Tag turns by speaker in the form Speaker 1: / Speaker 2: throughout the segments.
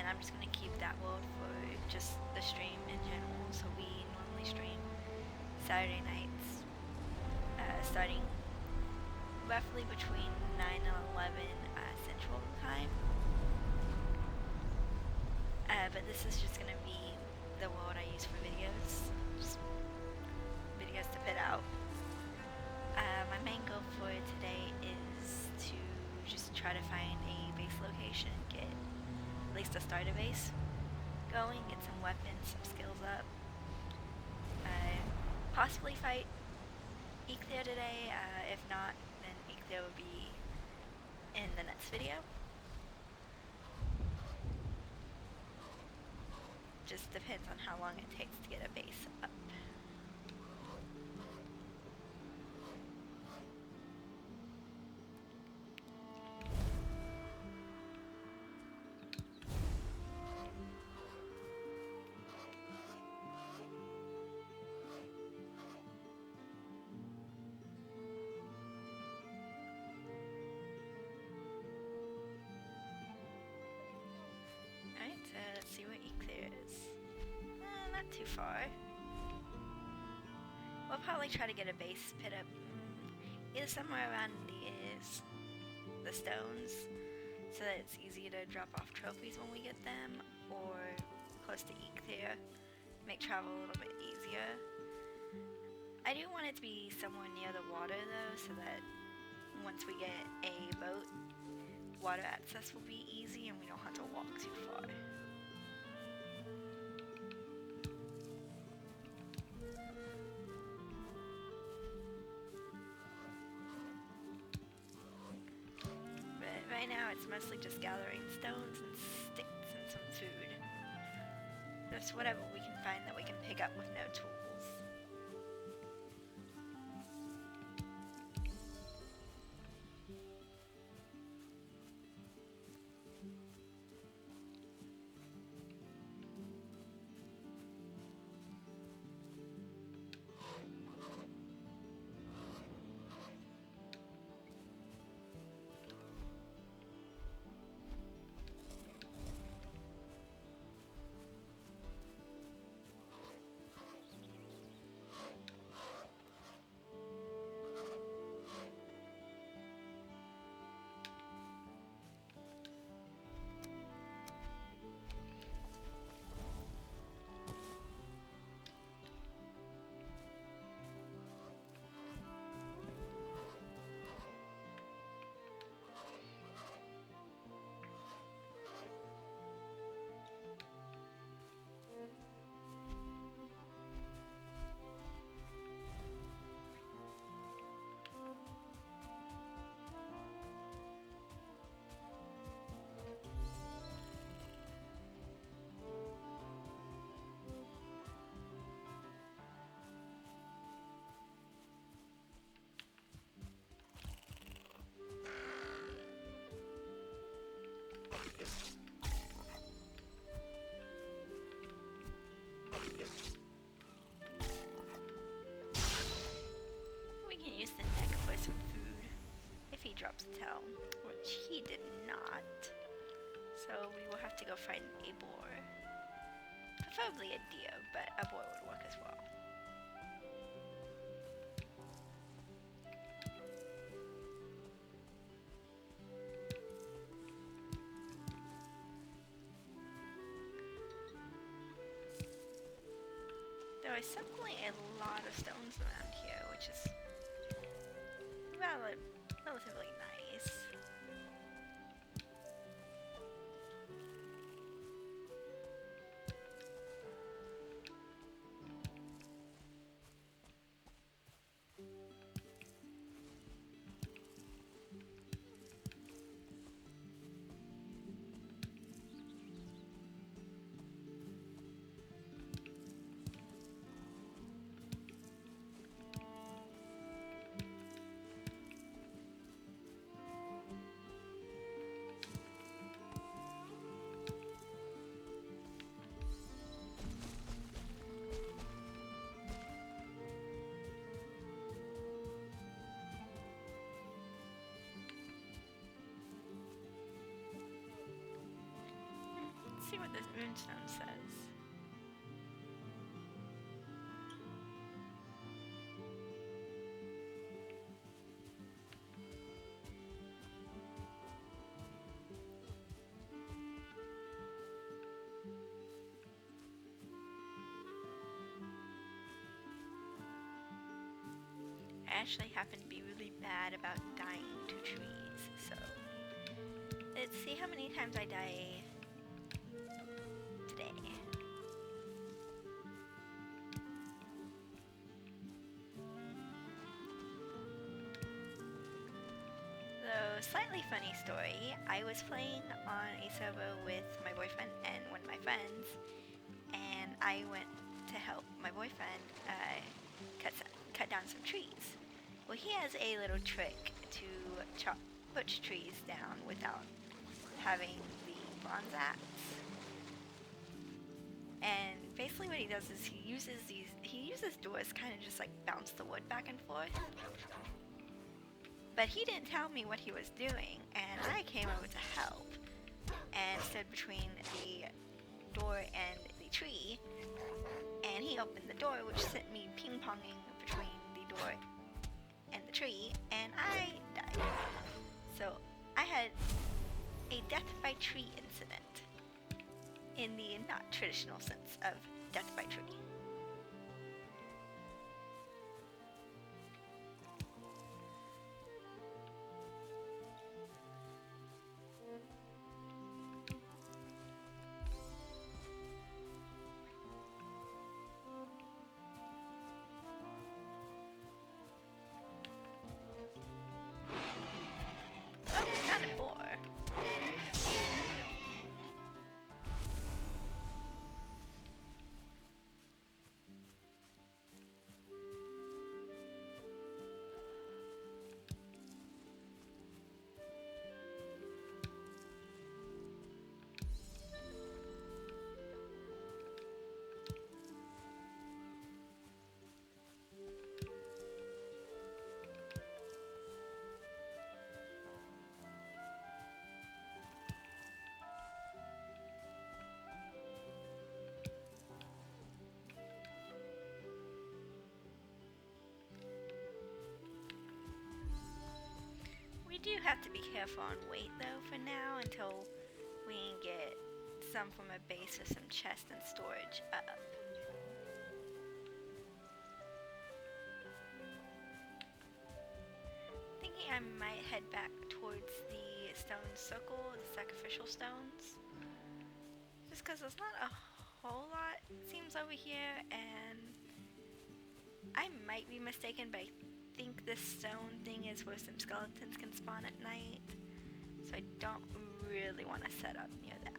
Speaker 1: and I'm just gonna keep that world for just the stream in general. So we normally stream Saturday nights, starting roughly between 9 and 11 Central Time. But this is just gonna be the world I use for videos, just videos to put out. My main goal for today is to just try to find a base location, get at least a starter base going, get some weapons, some skills up. Possibly fight Eclair today. If not, then Eclair will be in the next video. Just depends on how long it takes to get a base up. Alright, so let's see where Eclair is. Not too far. We'll probably try to get a base pit up either somewhere around the stones, so that it's easy to drop off trophies when we get them, or close to Eclair, make travel a little bit easier. I do want it to be somewhere near the water though, so that once we get a boat, water access will be easy and we don't have to walk too far. But right now it's mostly just gathering stones and sticks and some food. Just whatever we can find that we can pick up with no tools. Drops a tail, which he did not. So we will have to go find a boar. Preferably a deer, but a boar would work as well. There is certainly a lot of stones around here, which is relatively nice. see what this runestone says. I actually happen to be really bad about dying to trees, so let's see how many times I die today. So, slightly funny story, I was playing on a server with my boyfriend and one of my friends, and I went to help my boyfriend cut down some trees. Well, he has a little trick to chop butch trees down without having the bronze axe. And basically what he does is he uses doors kind of just like bounce the wood back and forth. But he didn't tell me what he was doing, and I came over to help and stood between the door and the tree, and he opened the door, which sent me ping-ponging between the door and the tree, and I died. So I had a death by tree incident in the not traditional sense of death by tree. We do have to be careful on weight though for now until we can get some from a base or some chest and storage up. Thinking I might head back towards the stone circle, the sacrificial stones. Just because there's not a whole lot, it seems, over here, and I might be mistaken, but I think this stone thing is where some skeletons can spawn at night, so I don't really want to set up near that.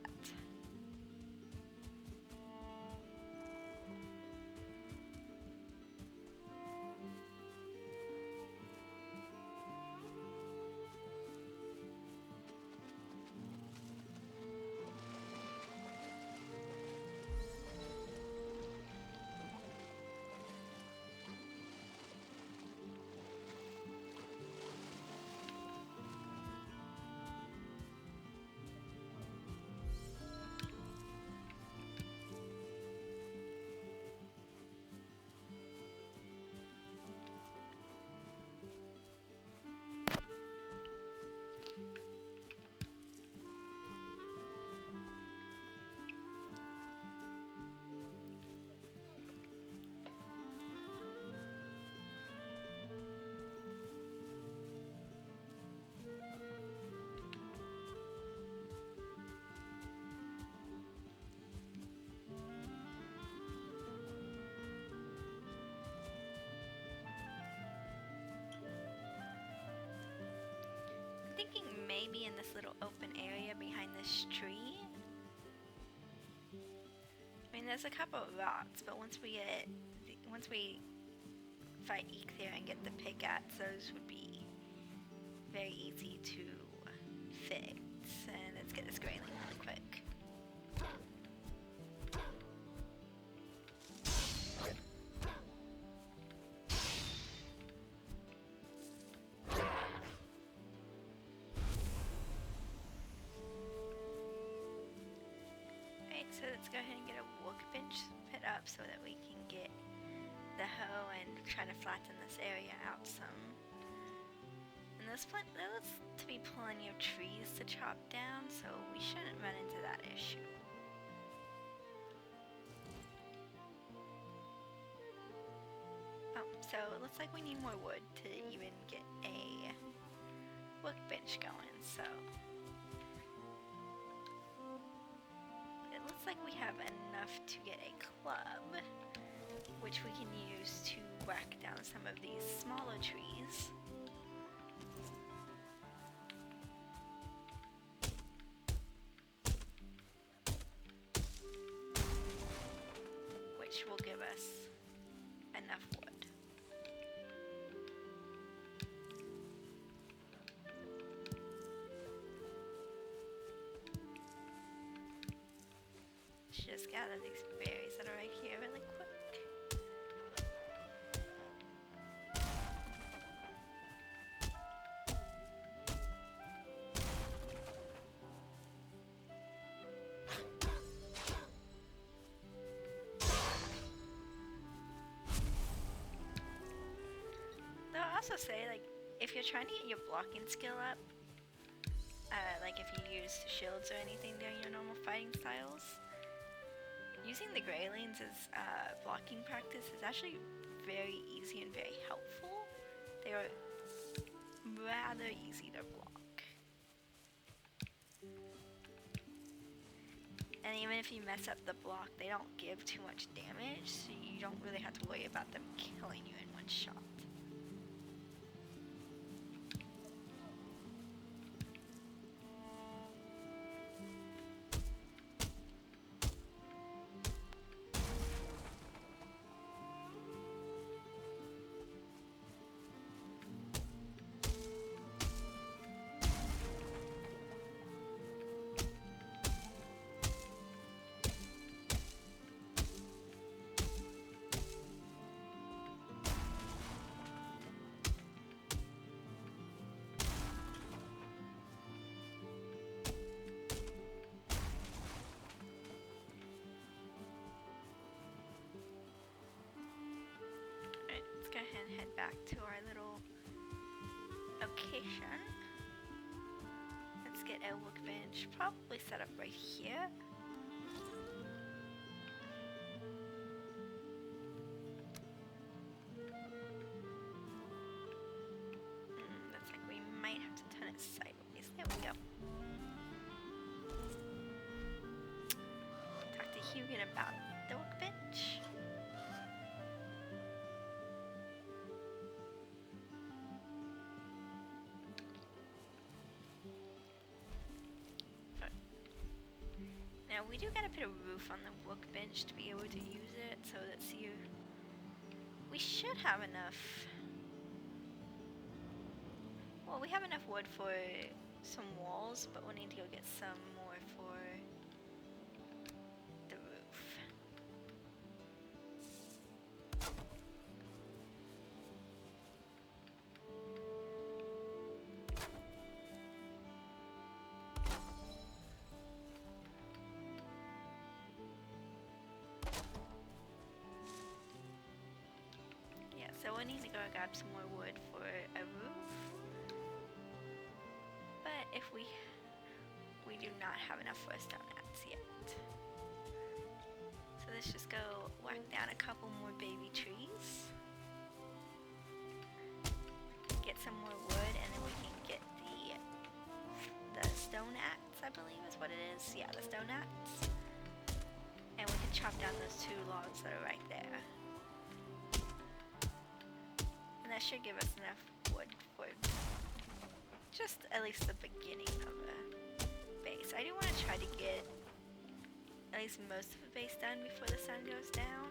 Speaker 1: Thinking maybe in this little open area behind this tree. I mean, there's a couple of rocks, but once we fight Eikthyr and get the pickaxe, those would be very easy to fix. And let's get this grayling really quick. let's go ahead and get a workbench put up so that we can get the hoe and try to flatten this area out some. And there looks to be plenty of trees to chop down, so we shouldn't run into that issue. Oh, so it looks like we need more wood to even get a workbench going, so it looks like we have enough to get a club, which we can use to whack down some of these smaller trees. Which will give us enough wood. Just gather these berries that are right here really quick. Though I'll also say, like, if you're trying to get your blocking skill up, like if you use shields or anything during your normal fighting styles, using the Greylings as blocking practice is actually very easy and very helpful. They are rather easy to block. And even if you mess up the block, they don't give too much damage, so you don't really have to worry about them killing you in one shot. Let's go ahead and head back to our little location. Let's get a workbench probably set up right here. Looks like we might have to turn it sideways. There we go. Talk to Hugin about the workbench. Now we do gotta put a roof on the workbench to be able to use it, so let's see. We should have enough. Well, we have enough wood for some walls, but we'll need to go get some more for the roof. So we'll need to go grab some more wood for a roof. But if we do not have enough for stone axe yet. So let's just go whack down a couple more baby trees. Get some more wood, and then we can get the stone axe, I believe is what it is. Yeah, the stone axe. And we can chop down those two logs that are right there. And that should give us enough wood for just at least the beginning of a base. I do want to try to get at least most of the base done before the sun goes down.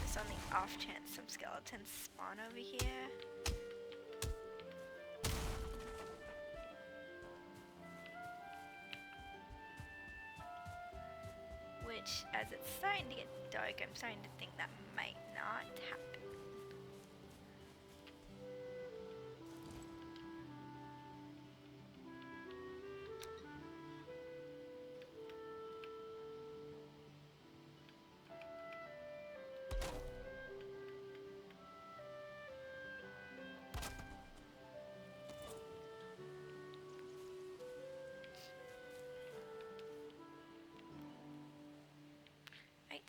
Speaker 1: Just on the off chance some skeletons spawn over here. Which, as it's starting to get dark, I'm starting to think that might not happen.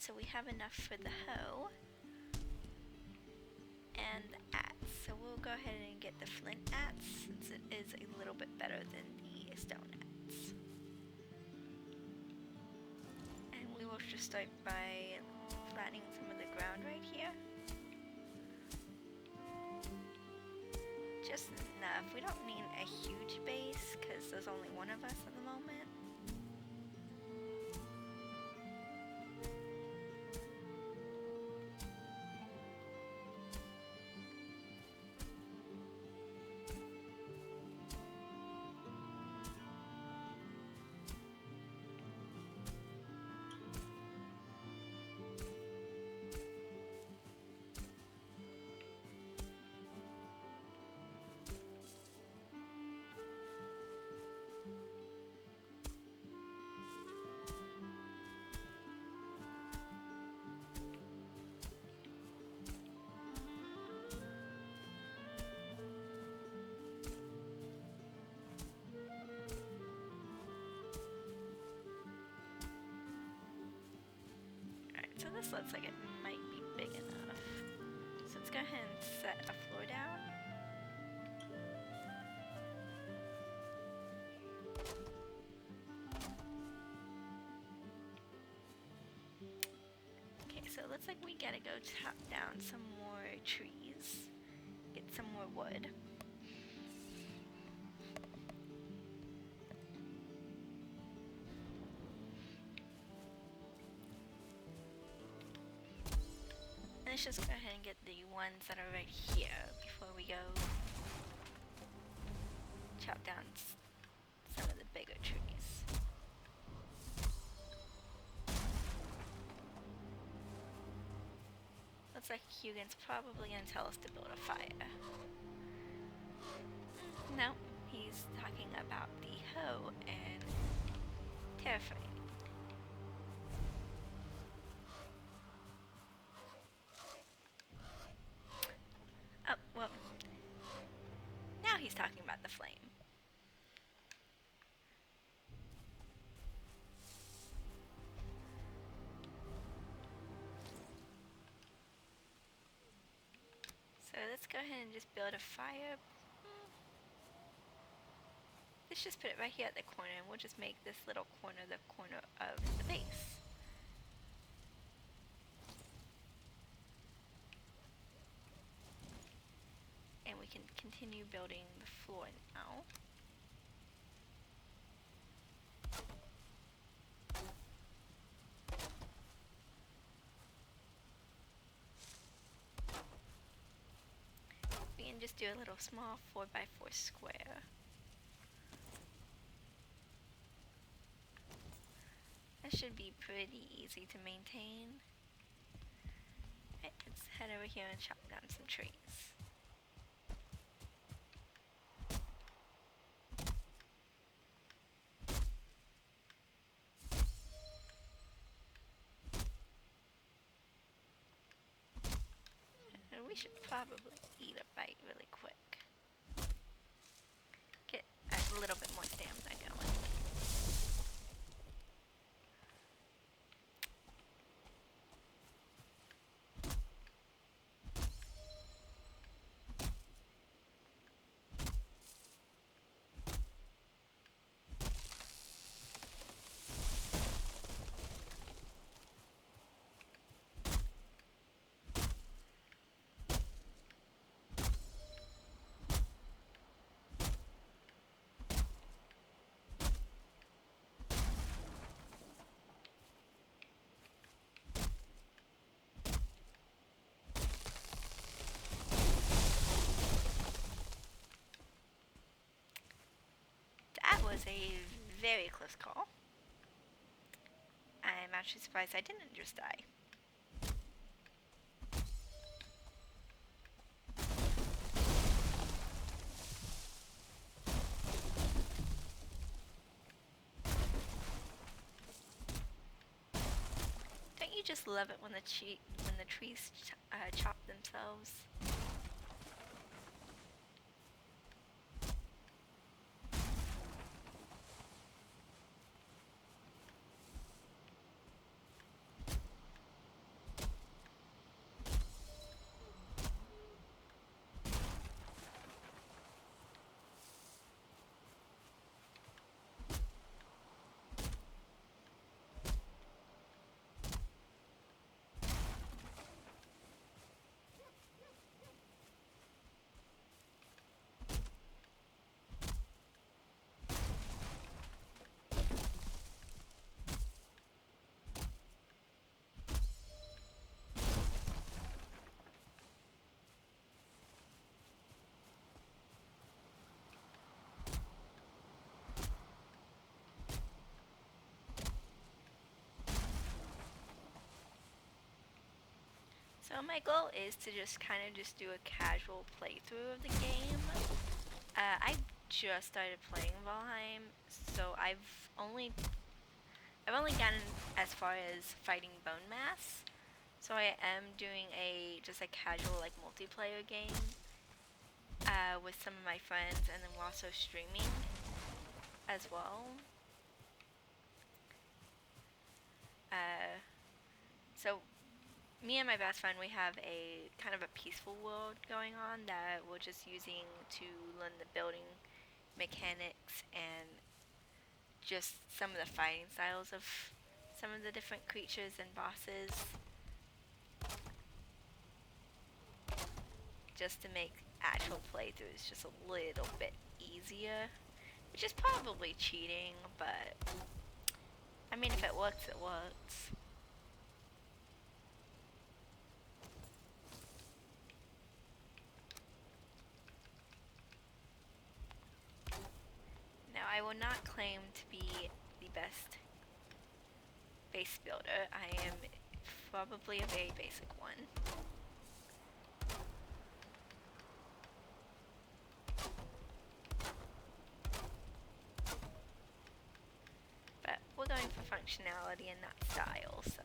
Speaker 1: so we have enough for the hoe and the axe. So we'll go ahead and get the flint axe since it is a little bit better than the stone axe. And we will just start by flattening some of the ground right here. Just enough. We don't need a huge base because there's only one of us at the moment. So this looks like it might be big enough. So let's go ahead and set a floor down. Okay, so it looks like we gotta go chop down some more trees. Get some more wood. Let's just go ahead and get the ones that are right here before we go chop down some of the bigger trees. Looks like Hugin's probably gonna tell us to build a fire. No, he's talking about the hoe and terrifying. Oh, well, now he's talking about the flame. So let's go ahead and just build a fire. Let's just put it right here at the corner and we'll just make this little corner the corner of the base. And we can continue building the floor now. We can just do a little small 4x4 square. That should be pretty easy to maintain. Right, let's head over here and chop down some trees. And we should probably eat a bite really quick. Get a little bit more stamina going. That was a very close call. I'm actually surprised I didn't just die. Don't you just love it when the trees chop themselves? So my goal is to just kind of just do a casual playthrough of the game. I just started playing Valheim, so I've only gotten as far as fighting bone mass. So I am doing just a casual like multiplayer game with some of my friends, and then we're also streaming as well. So me and my best friend, we have a kind of a peaceful world going on that we're just using to learn the building mechanics and just some of the fighting styles of some of the different creatures and bosses, just to make actual playthroughs just a little bit easier, which is probably cheating, but I mean, if it works, it works. Now, I will not claim to be the best base builder. I am probably a very basic one. But we're going for functionality and not style, so.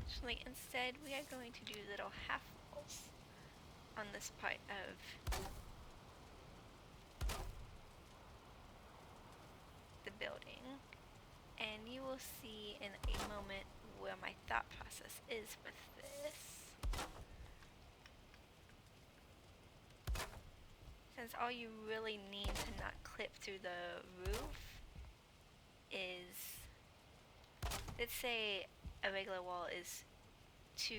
Speaker 1: Actually, instead, we are going to do little half walls on this part of the building, and you will see in a moment where my thought process is with this. Since all you really need to not clip through the roof is, let's say a regular wall is 2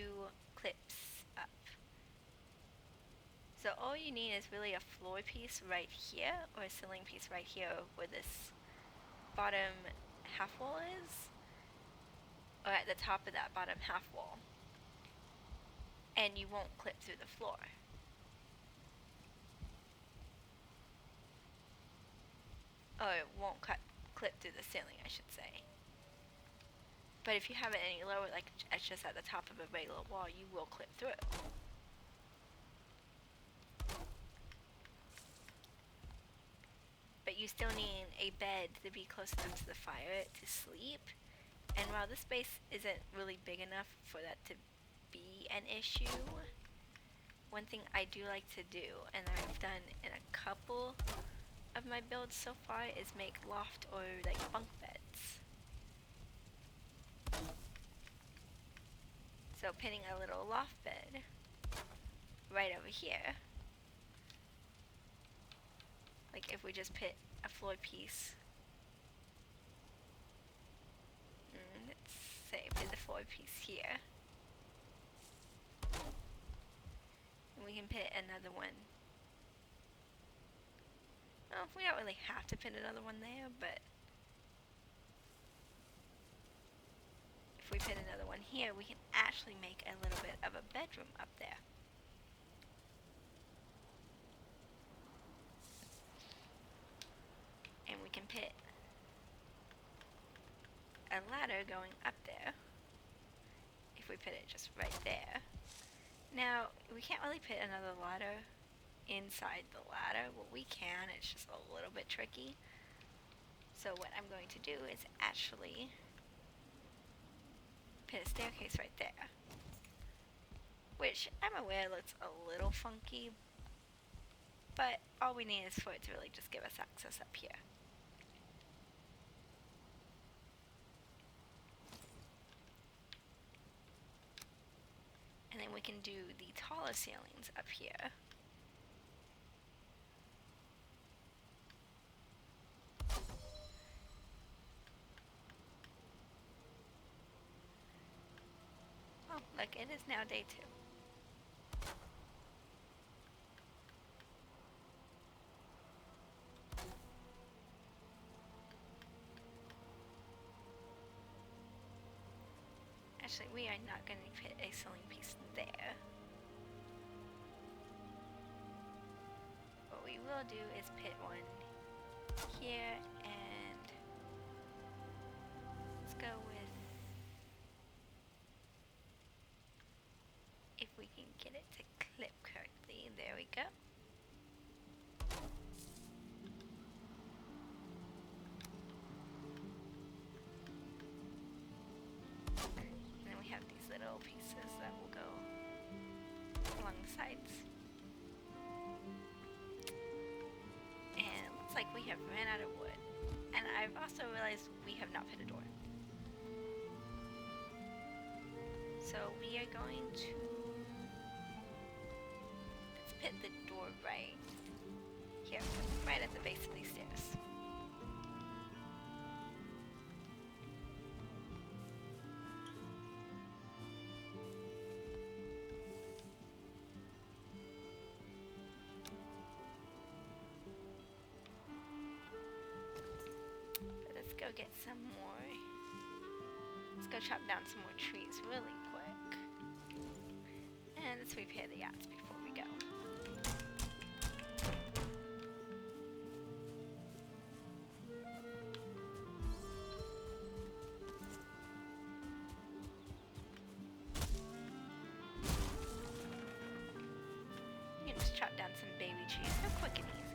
Speaker 1: clips up. So all you need is really a floor piece right here, or a ceiling piece right here where this bottom half wall is, or at the top of that bottom half wall, and you won't clip through the floor. Or it won't clip through the ceiling, I should say. But if you have it any lower, like it's just at the top of a regular wall, you will clip through. But you still need a bed to be close enough to the fire to sleep. And while this space isn't really big enough for that to be an issue, one thing I do like to do, and I've done in a couple of my builds so far, is make loft or like bunk beds. So pinning a little loft bed right over here. Like if we just put a floor piece, let's say put the floor piece here, and we can put another one. Well, we don't really have to put another one there, but if we put another one here, we can actually make a little bit of a bedroom up there. And we can put a ladder going up there, if we put it just right there. Now, we can't really put another ladder inside the ladder. Well, we can, it's just a little bit tricky. So what I'm going to do is actually put a staircase right there, which I'm aware looks a little funky, but all we need is for it to really just give us access up here. And then we can do the taller ceilings up here. now day 2. Actually, we are not going to put a ceiling piece there. What we will do is put one here, and let's go with, if we can get it to clip correctly. There we go. And then we have these little pieces that will go along the sides. And it looks like we have ran out of wood. And I've also realized we have not put a door. So we are going to, let's put the door right here, right at the base of these stairs. Let's go get some more. Let's go chop down some more trees really quick. And let's repair the yachts before we go. You can just chop down some baby trees, so quick and easy.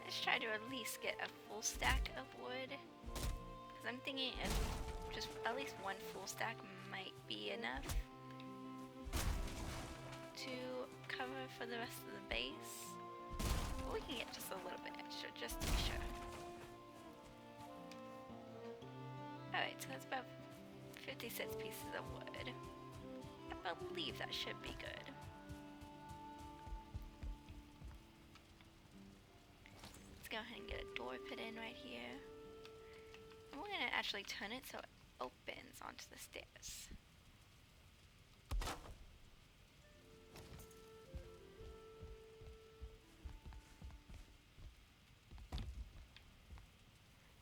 Speaker 1: Let's try to at least get a full stack of wood, because I'm thinking if just at least one full stack might be enough to cover for the rest of the base. But we can get just a little bit extra just to be sure. Alright, so that's about 56 pieces of wood. I believe that should be good. Let's go ahead and get a door put in right here. And we're going to actually turn it so it opens onto the stairs.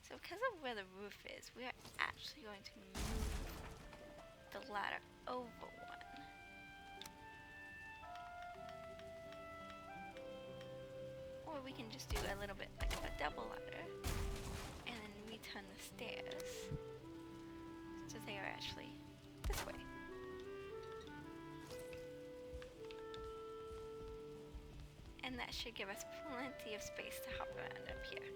Speaker 1: So because of where the roof is, we are actually going to move the ladder over one. Or we can just do a little bit like a double ladder and then return the stairs so they are actually this way. And that should give us plenty of space to hop around up here.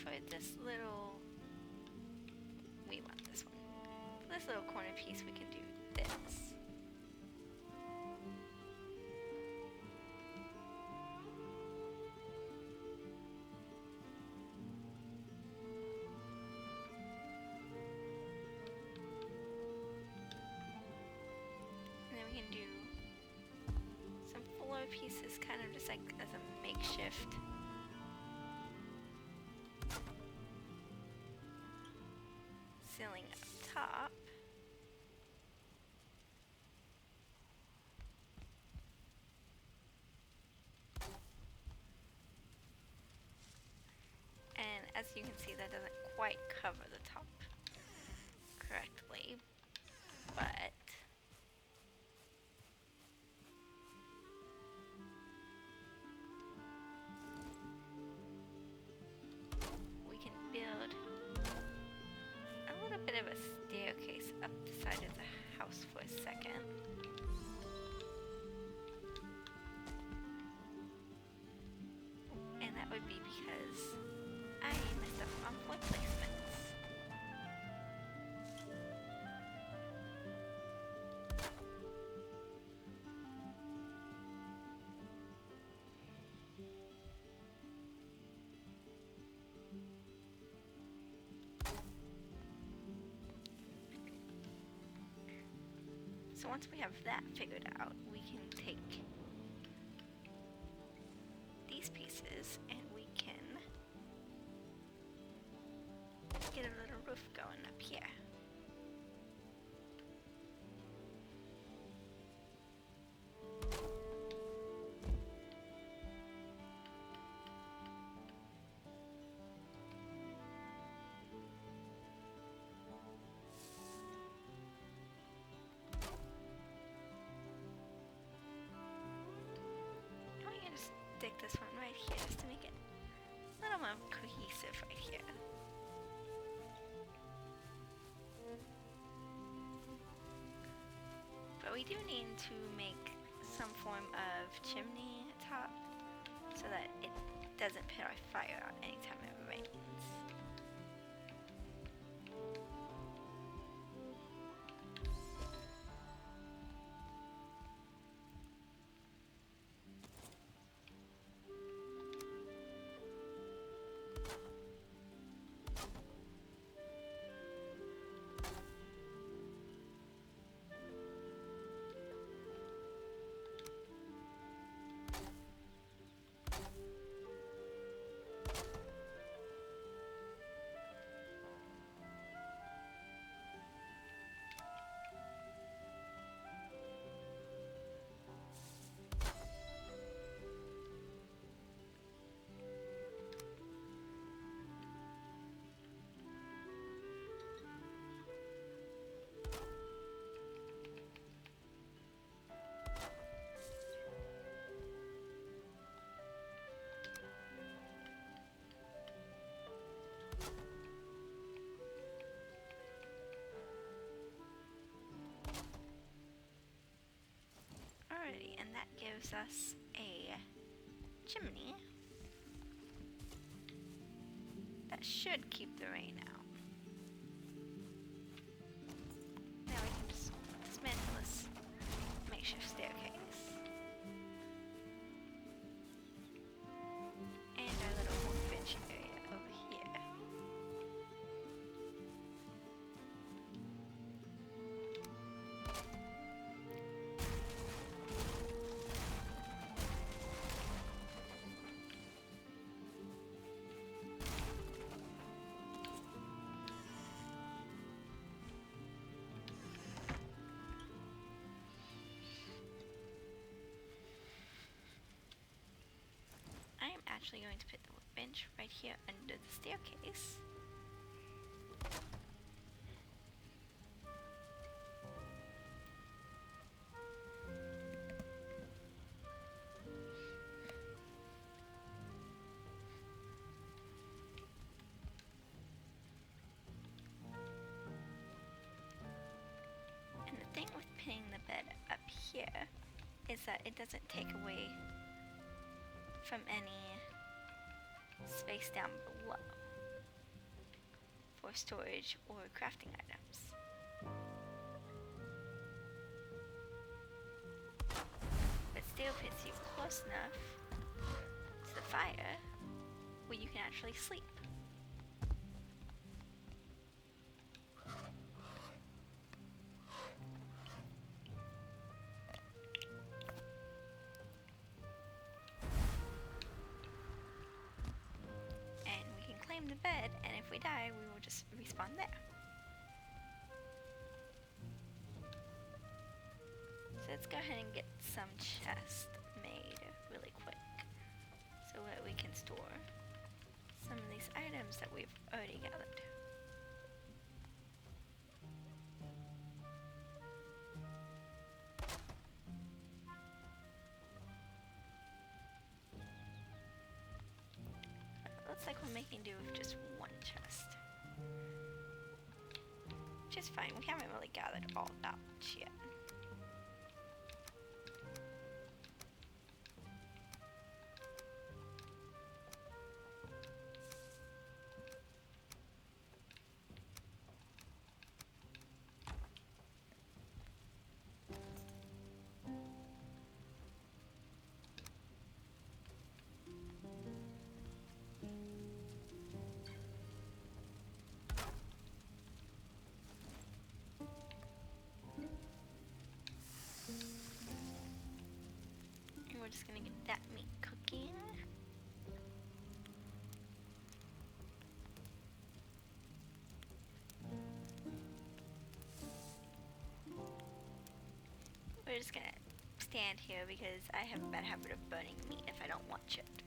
Speaker 1: For this little, we want this one. For this little corner piece, we can do this. And then we can do some floor pieces, kind of just like as a makeshift. Ceiling up top. you can see that doesn't quite cover the top correctly, but we can build a little bit of a staircase up the side of the house for a second. And that would be because I messed up on floor placements. So once we have that figured out, we can take these pieces and we can get a little roof going up here. Stick this one right here just to make it a little more cohesive right here. But we do need to make some form of chimney top so that it doesn't put our fire out anytime it rains. Alrighty, and that gives us a chimney that should keep the rain out. Now we can just dismantle this makeshift staircase. And our little workbench area over here. I am actually going to put the workbench right here under the staircase. And the thing with pinning the bed up here is that it doesn't take away from any space down below for storage or crafting items. But still puts you close enough to the fire where you can actually sleep. The bed, and if we die, we will just respawn there. So let's go ahead and get some chests made really quick so that we can store some of these these items that we've already gathered. Looks like we're making do with just one chest. Which is fine, we haven't really gathered all that much yet. We're just gonna get that meat cooking. We're just gonna stand here because I have a bad habit of burning meat if I don't watch it.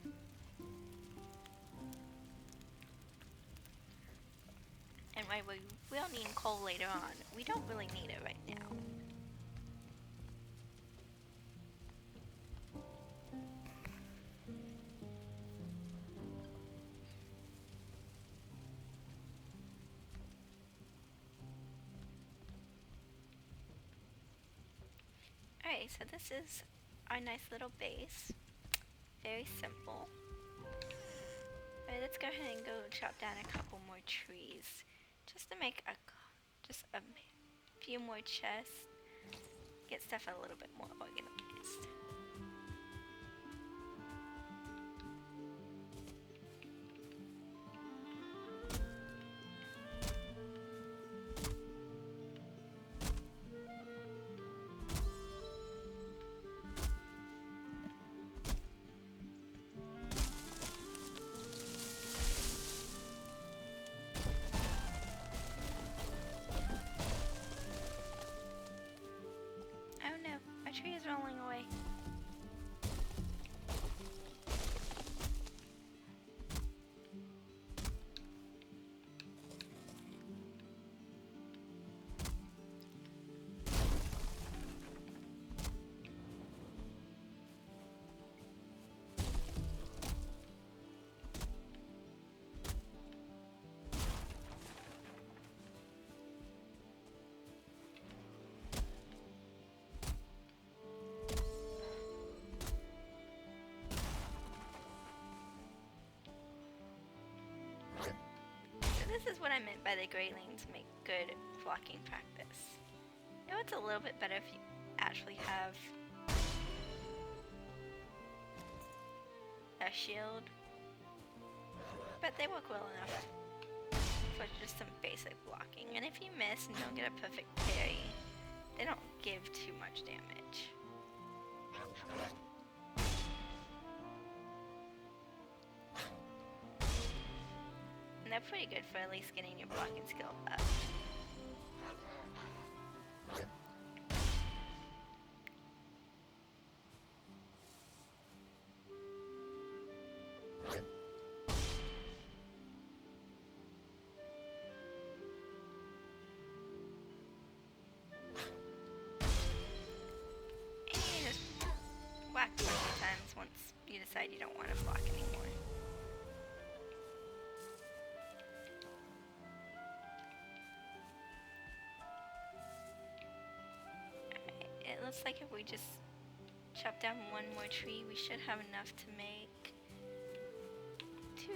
Speaker 1: And while we will need coal later on, we don't really need it right now. Alright, so this is our nice little base. Very simple. Alright, let's go ahead and go chop down a couple more trees. Just to make just a few more chests. Get stuff a little bit more organized. Oh no, my tree is rolling away. This is what I meant by the greylings make good blocking practice. You know, it's a little bit better if you actually have a shield, but they work well enough for just some basic blocking. And if you miss and don't get a perfect parry, they don't give too much damage. And they're pretty good for at least getting your blocking skill up. And you just whack a few times once you decide you don't want to block anymore. It looks like if we just chop down one more tree, we should have enough to make 3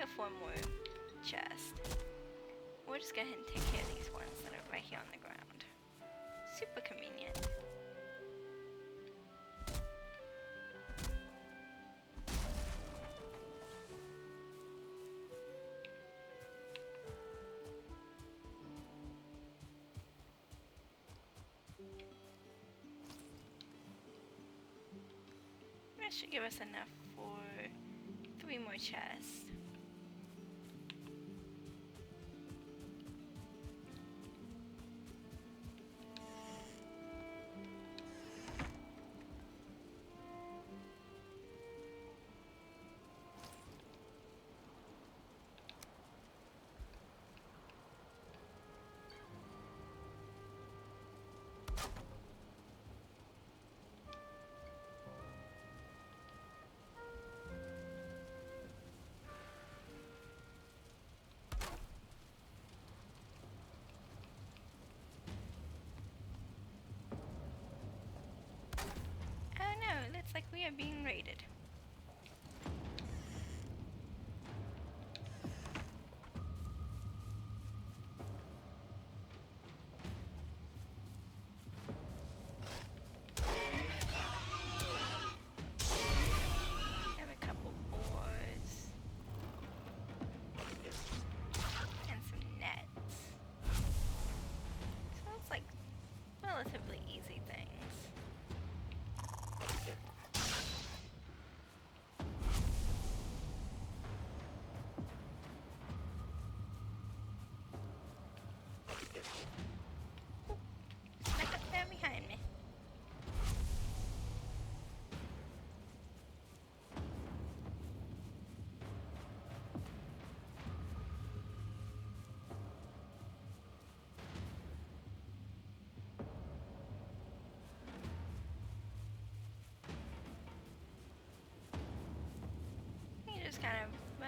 Speaker 1: or 4 more chests. We'll just go ahead and take care of these ones that are right here on the ground. Super convenient. That should give us enough for 3 more chests.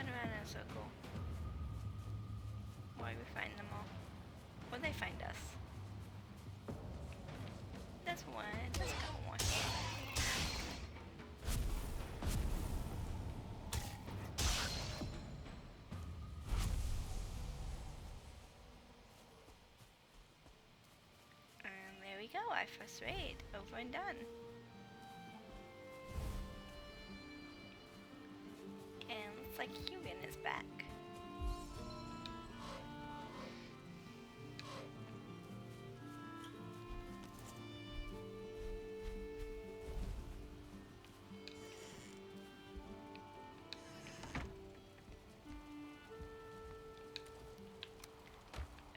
Speaker 1: run around in a circle while we find them all. Or they find us. There's one. There's a couple more. And there we go. Our first raid. Over and done. And looks like Hugan is back.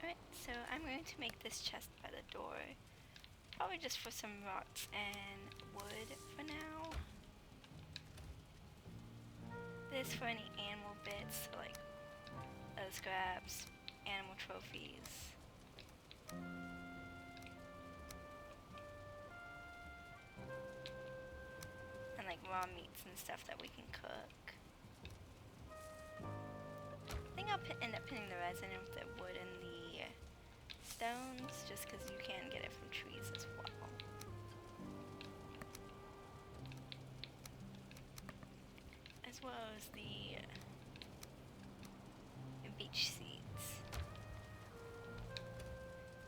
Speaker 1: Alright, so I'm going to make this chest by the door. Probably just for some rocks and wood for now. This for any animal bits, so like scraps, animal trophies. And like raw meats and stuff that we can cook. I think I'll end up putting the resin in with the wood and the stones, just because you can get it from trees as well. As well as the beach seeds.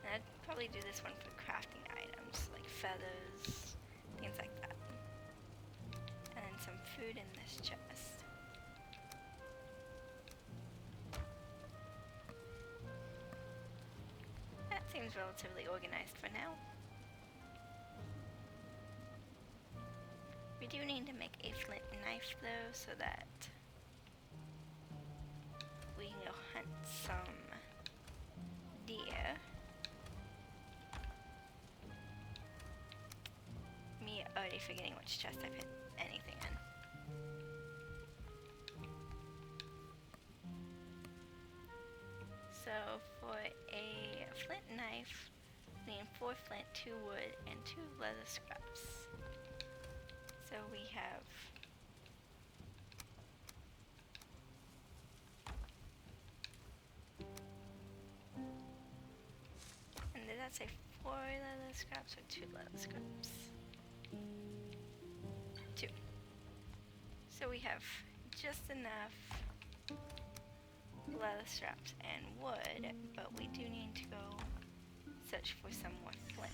Speaker 1: And I'd probably do this one for crafting items, like feathers, things like that. And then some food in this chest. That seems relatively organized for now. We do need to make a flint knife though, so that we can go hunt some deer. Me already forgetting which chest I put anything in. So for a flint knife, we need 4 flint, 2 wood, and 2 leather scraps. So we have and did that say 4 leather scraps or 2 leather scraps? 2. So we have just enough leather straps and wood, but we do need to go search for some more flint.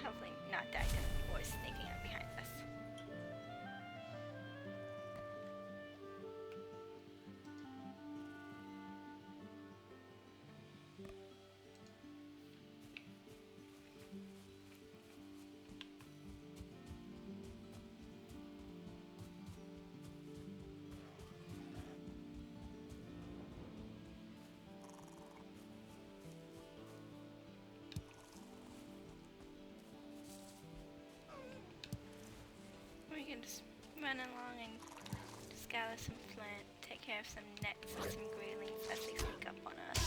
Speaker 1: Hopefully not die to the horse sneaking up behind us. We can just run along and just gather some flint, take care of some nets and some graylings as they sneak up on us.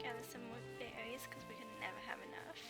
Speaker 1: Gather some more berries because we can never have enough.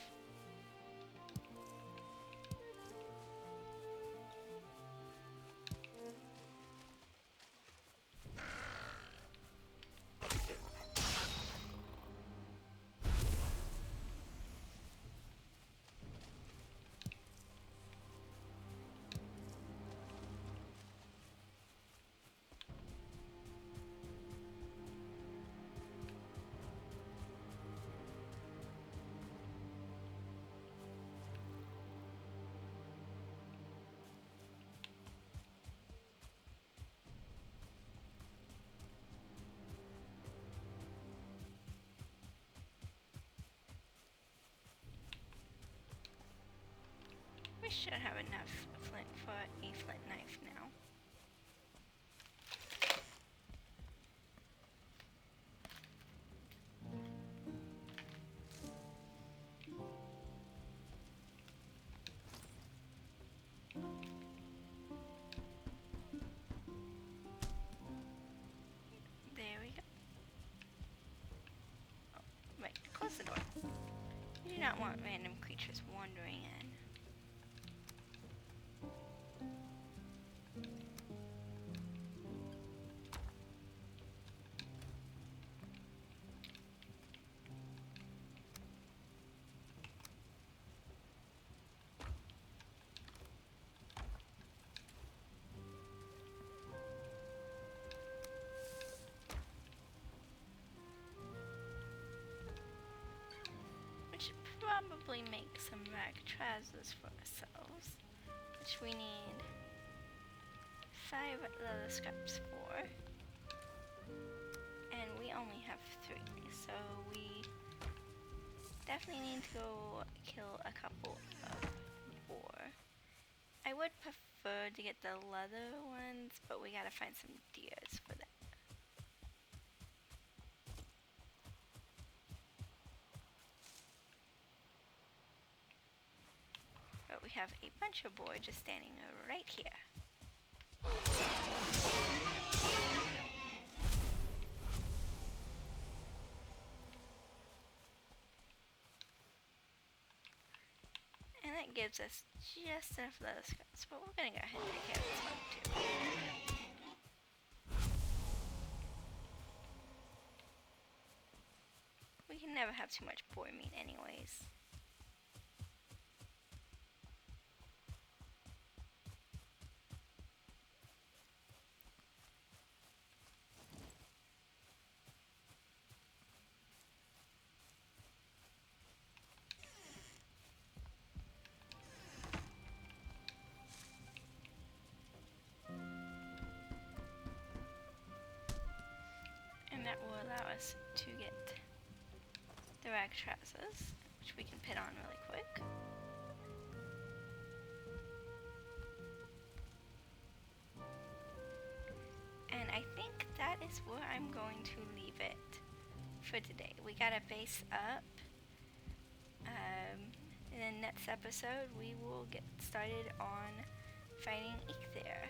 Speaker 1: should have enough flint for a flint knife now. There we go. Oh, right, close the door. We do not want random creatures wandering in. Probably make some rag trousers for ourselves, which we need 5 leather scraps for, and we only have 3, so we definitely need to go kill a couple of boar. I would prefer to get the leather ones, but we gotta find some deers for that. But we have a bunch of boar just standing right here. And that gives us just enough leather scraps, but we're gonna go ahead and take care of this one too. We can never have too much boar meat anyways. And that will allow us to get the rag trousers, which we can put on really quick. And I think that is where I'm going to leave it for today. We got a base up. In the next episode, we will get started on fighting Eikthyr.